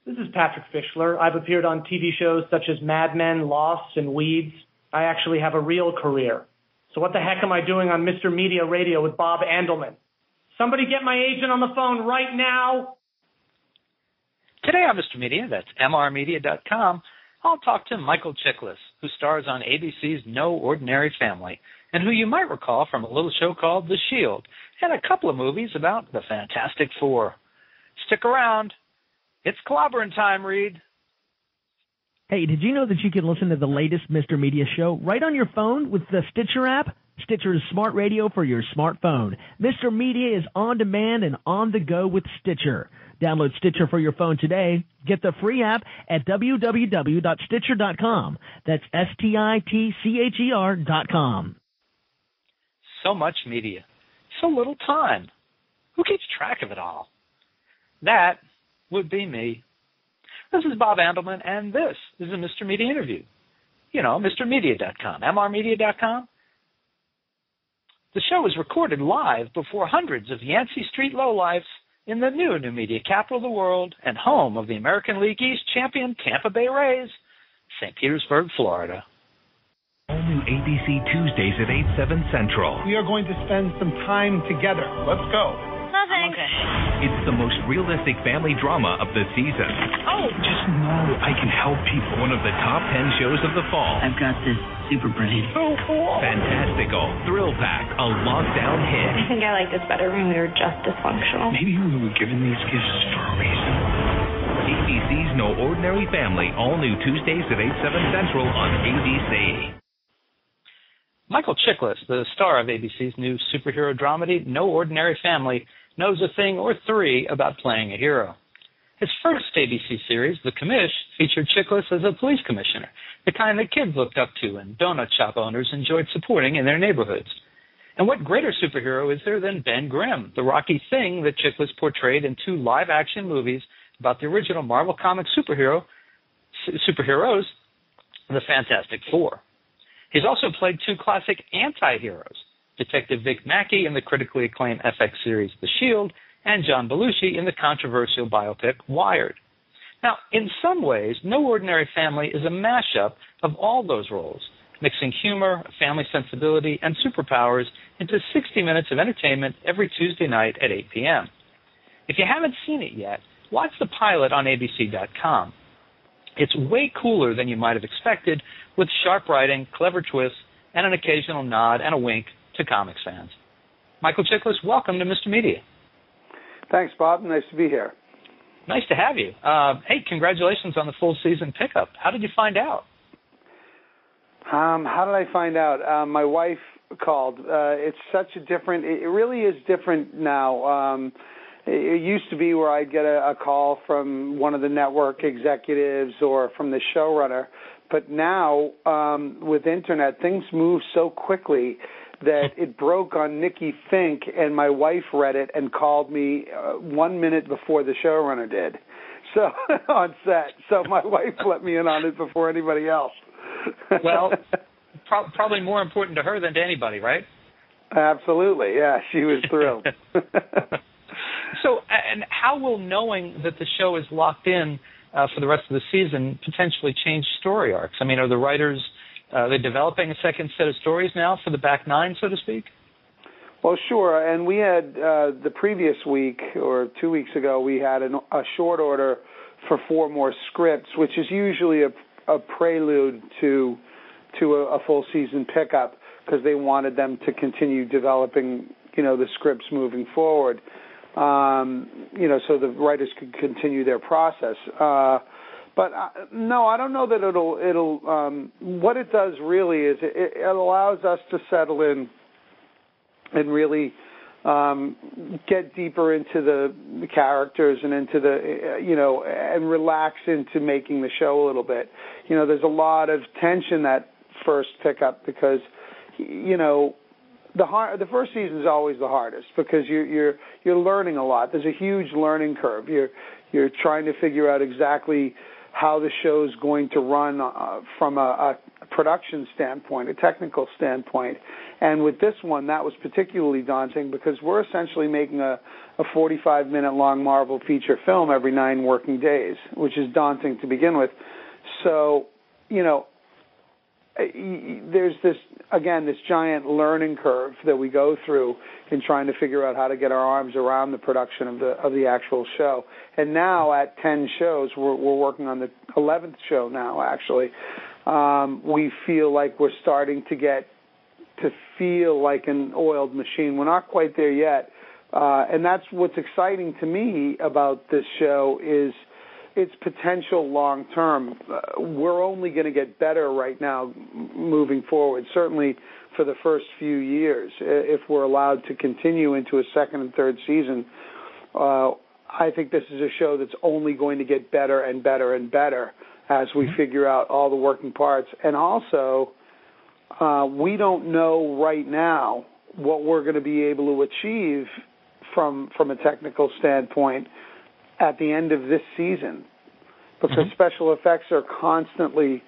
This is Patrick Fischler. I've appeared on TV shows such as Mad Men, Lost, and Weeds. I actually have a real career. So what the heck am I doing on Mr. Media Radio with Bob Andelman? Somebody get my agent on the phone right now. Today on Mr. Media, that's mrmedia.com, I'll talk to Michael Chiklis, who stars on ABC's No Ordinary Family, and who you might recall from a little show called The Shield, and a couple of movies about the Fantastic Four. Stick around. It's clobbering time, Reed. Hey, did you know that you can listen to the latest Mr. Media show right on your phone with the Stitcher app? Stitcher is smart radio for your smartphone. Mr. Media is on demand and on the go with Stitcher. Download Stitcher for your phone today. Get the free app at www.stitcher.com. That's STITCHER.com. So much media. So little time. Who keeps track of it all? That would be me. This is Bob Andelman, and this is a Mr. Media interview. You know, MrMedia.com, mrmedia.com. The show is recorded live before hundreds of Yancey Street lowlifes in the new media capital of the world and home of the American League East champion Tampa Bay Rays, St. Petersburg, Florida. All new ABC Tuesdays at 8/7 Central. We are going to spend some time together. Let's go. Nothing. Okay. It's the most realistic family drama of the season. Oh, Just know I can help people. One of the top 10 shows of the fall. I've got this super brain. So cool. Fantastical, thrill-packed, a lockdown hit. I think I liked this better when we were just dysfunctional. Maybe we were given these gifts for a reason. ABC's No Ordinary Family, all new Tuesdays at 8/7 Central on ABC. Michael Chiklis, the star of ABC's new superhero dramedy, No Ordinary Family, knows a thing or three about playing a hero. His first ABC series, The Commish, featured Chiklis as a police commissioner, the kind that kids looked up to and donut shop owners enjoyed supporting in their neighborhoods. And what greater superhero is there than Ben Grimm, the rocky thing that Chiklis portrayed in 2 live-action movies about the original Marvel Comics superheroes, the Fantastic Four. He's also played 2 classic anti-heroes, Detective Vic Mackey in the critically acclaimed FX series The Shield, and John Belushi in the controversial biopic Wired. Now, in some ways, No Ordinary Family is a mashup of all those roles, mixing humor, family sensibility, and superpowers into 60 minutes of entertainment every Tuesday night at 8 p.m. If you haven't seen it yet, watch the pilot on ABC.com. It's way cooler than you might have expected, with sharp writing, clever twists, and an occasional nod and a wink to comics fans. Michael Chiklis, welcome to Mr. Media. Thanks, Bob. Nice to be here. Nice to have you. Hey, congratulations on the full season pickup. How did you find out? How did I find out? My wife called. It's such a different. It really is different now. It used to be where I'd get a call from one of the network executives or from the showrunner, but now with internet, things move so quickly that it broke on Nikki Fink, and my wife read it and called me 1 minute before the showrunner did. So on set, so my wife let me in on it before anybody else. Well, probably more important to her than to anybody, right? Absolutely, yeah. She was thrilled. So, and how will knowing that the show is locked in for the rest of the season potentially change story arcs? I mean, are the writers are they developing a second set of stories now for the back 9, so to speak? Well, sure. And we had the previous week or 2 weeks ago, we had a short order for 4 more scripts, which is usually a prelude to a full season pickup because they wanted them to continue developing, the scripts moving forward. So the writers could continue their process. But no, I don't know that it'll. What it does really is it allows us to settle in and really get deeper into the characters and into and relax into making the show a little bit. There's a lot of tension that first pickup because the first season is always the hardest because you're learning a lot. There's a huge learning curve. You're trying to figure out exactly how the show's going to run from a production standpoint, a technical standpoint. And with this one, that was particularly daunting because we're essentially making a 45-minute long Marvel feature film every 9 working days, which is daunting to begin with. So, there's this giant learning curve that we go through in trying to figure out how to get our arms around the production of the actual show. And now at 10 shows, we're working on the 11th show now, actually. We feel like we're starting to get to feel like an oiled machine. We're not quite there yet. And that's what's exciting to me about this show is its potential long term. We're only going to get better right now moving forward, certainly for the first few years. If we're allowed to continue into a second and third season, I think this is a show that's only going to get better and better and better as we figure out all the working parts. And also, we don't know right now what we're going to be able to achieve from a technical standpoint at the end of this season, because special effects are constantly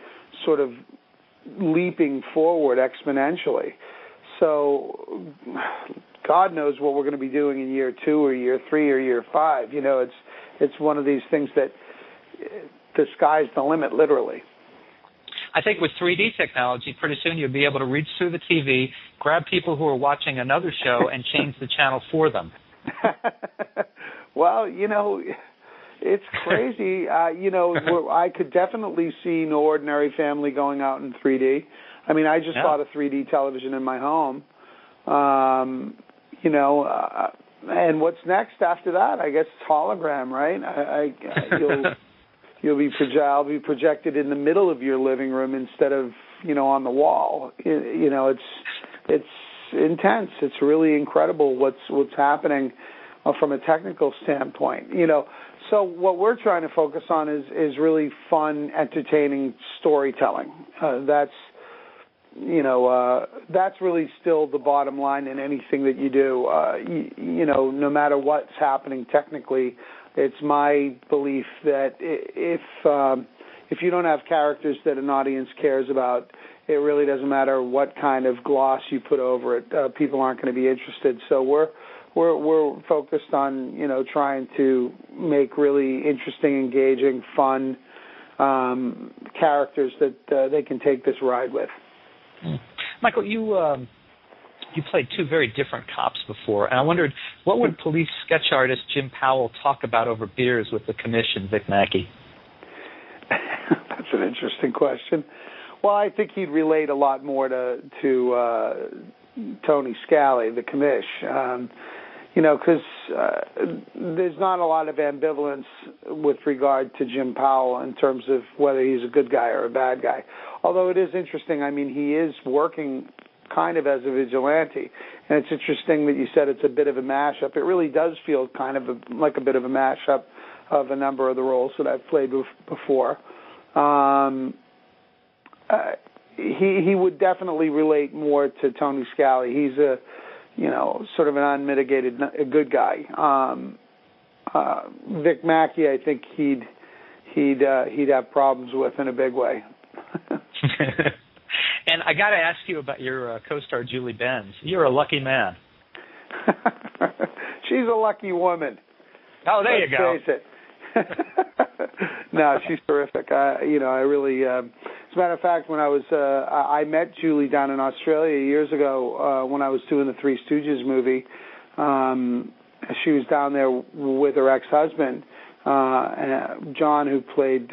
sort of leaping forward exponentially. So God knows what we're going to be doing in year 2 or year 3 or year 5. It's one of these things that the sky's the limit, literally. I think with 3D technology, pretty soon you'll be able to reach through the TV, grab people who are watching another show, and change the channel for them. Well, it's crazy. I could definitely see No Ordinary Family going out in 3D. I mean, I just bought a 3D television in my home. And what's next after that? I guess it's hologram, right? I'll be projected in the middle of your living room instead of on the wall. It's intense. It's really incredible what's happening from a technical standpoint. So what we're trying to focus on is really fun, entertaining storytelling. That's really still the bottom line in anything that you do. No matter what's happening technically, it's my belief that if you don't have characters that an audience cares about, it really doesn't matter what kind of gloss you put over it. People aren't going to be interested. So we're focused on trying to make really interesting, engaging, fun characters that they can take this ride with. Michael, you played 2 very different cops before, and I wondered what would police sketch artist Jim Powell talk about over beers with the Commish and Vic Mackey? That's an interesting question. Well, I think he'd relate a lot more to Tony Scally, the Commish. Because there's not a lot of ambivalence with regard to Jim Powell in terms of whether he's a good guy or a bad guy. Although it is interesting, I mean, he is working kind of as a vigilante. And it's interesting that you said it's a bit of a mashup. It really does feel kind of like a bit of a mashup of a number of the roles that I've played before. He would definitely relate more to Tony Scally. He's sort of an unmitigated good guy. Vic Mackey, I think he'd have problems with in a big way. And I got to ask you about your co-star Julie Benz. You're a lucky man. She's a lucky woman. Oh, there you go. Face it. No, she's terrific. I really. As a matter of fact, when I met Julie down in Australia years ago when I was doing the Three Stooges movie. She was down there with her ex-husband, John, who played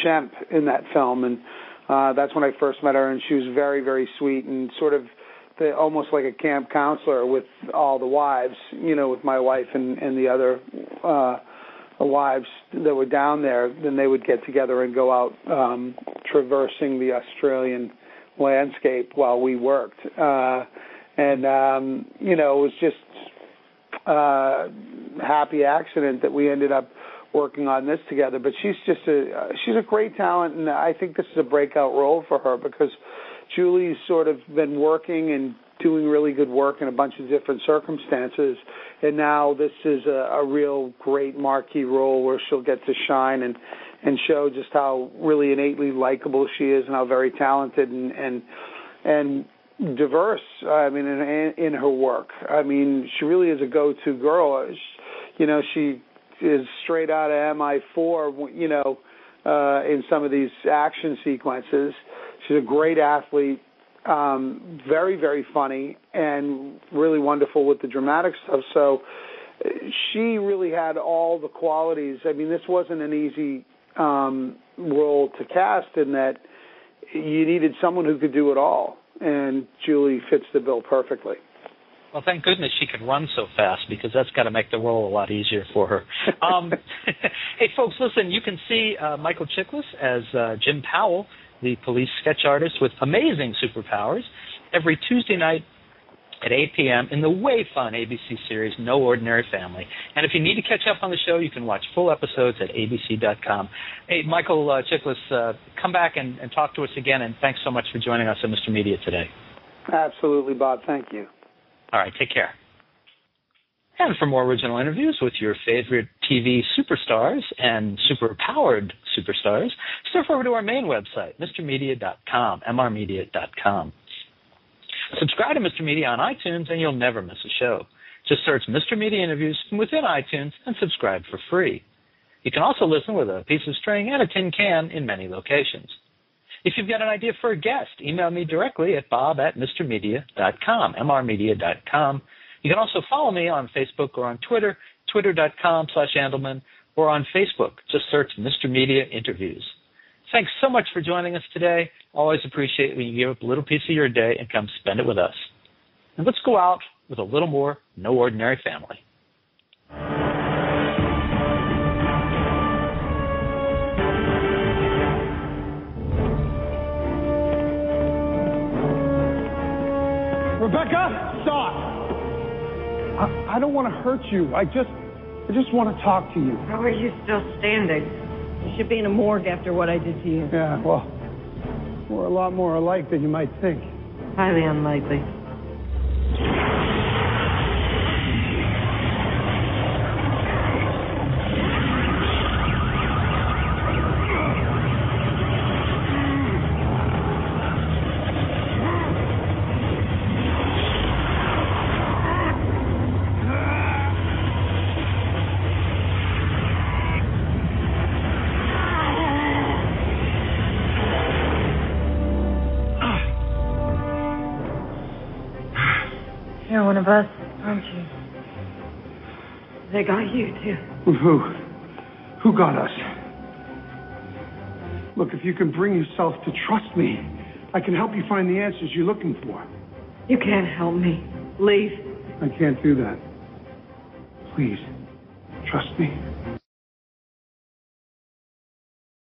Shemp in that film, and that's when I first met her, and she was very, very sweet and sort of almost like a camp counselor with all the wives, with my wife and the other wives that were down there. Then they would get together and go out traversing the Australian landscape while we worked. It was just a happy accident that we ended up working on this together. But she's a great talent, and I think this is a breakout role for her because Julie's sort of been working and doing really good work in a bunch of different circumstances. And now this is a real great marquee role where she'll get to shine and show just how really innately likable she is and how very talented and diverse, I mean, in her work. I mean, she really is a go-to girl. You know, she is straight out of MI4, you know, in some of these action sequences. She's a great athlete, very, very funny, and really wonderful with the dramatic stuff. So she really had all the qualities. I mean, this wasn't an easy role to cast in that you needed someone who could do it all. And Julie fits the bill perfectly. Well, thank goodness she could run so fast, because that's got to make the role a lot easier for her. Hey, folks, listen, you can see Michael Chiklis as Jim Powell, the police sketch artist with amazing superpowers, every Tuesday night at 8 p.m. in the way fun ABC series No Ordinary Family. And if you need to catch up on the show, you can watch full episodes at abc.com. Hey, Michael Chiklis, come back and talk to us again, and thanks so much for joining us on Mr. Media today. Absolutely, Bob. Thank you. All right, take care. And for more original interviews with your favorite TV superstars and super-powered superstars, surf over to our main website, mrmedia.com, mrmedia.com. Subscribe to Mr. Media on iTunes, and you'll never miss a show. Just search Mr. Media Interviews from within iTunes and subscribe for free. You can also listen with a piece of string and a tin can in many locations. If you've got an idea for a guest, email me directly at bob@mrmedia.com, mrmedia.com. You can also follow me on Facebook or on Twitter, twitter.com/Andelman, or on Facebook. Just search Mr. Media Interviews. Thanks so much for joining us today. Always appreciate when you give up a little piece of your day and come spend it with us. And let's go out with a little more No Ordinary Family. Rebecca, stop! I don't want to hurt you. I just want to talk to you. How are you still standing? You should be in a morgue after what I did to you. Yeah, well, we're a lot more alike than you might think. Highly unlikely. You're one of us, aren't you? They got you, too. Who got us? Look, if you can bring yourself to trust me, I can help you find the answers you're looking for. You can't help me. Leave. I can't do that. Please, trust me.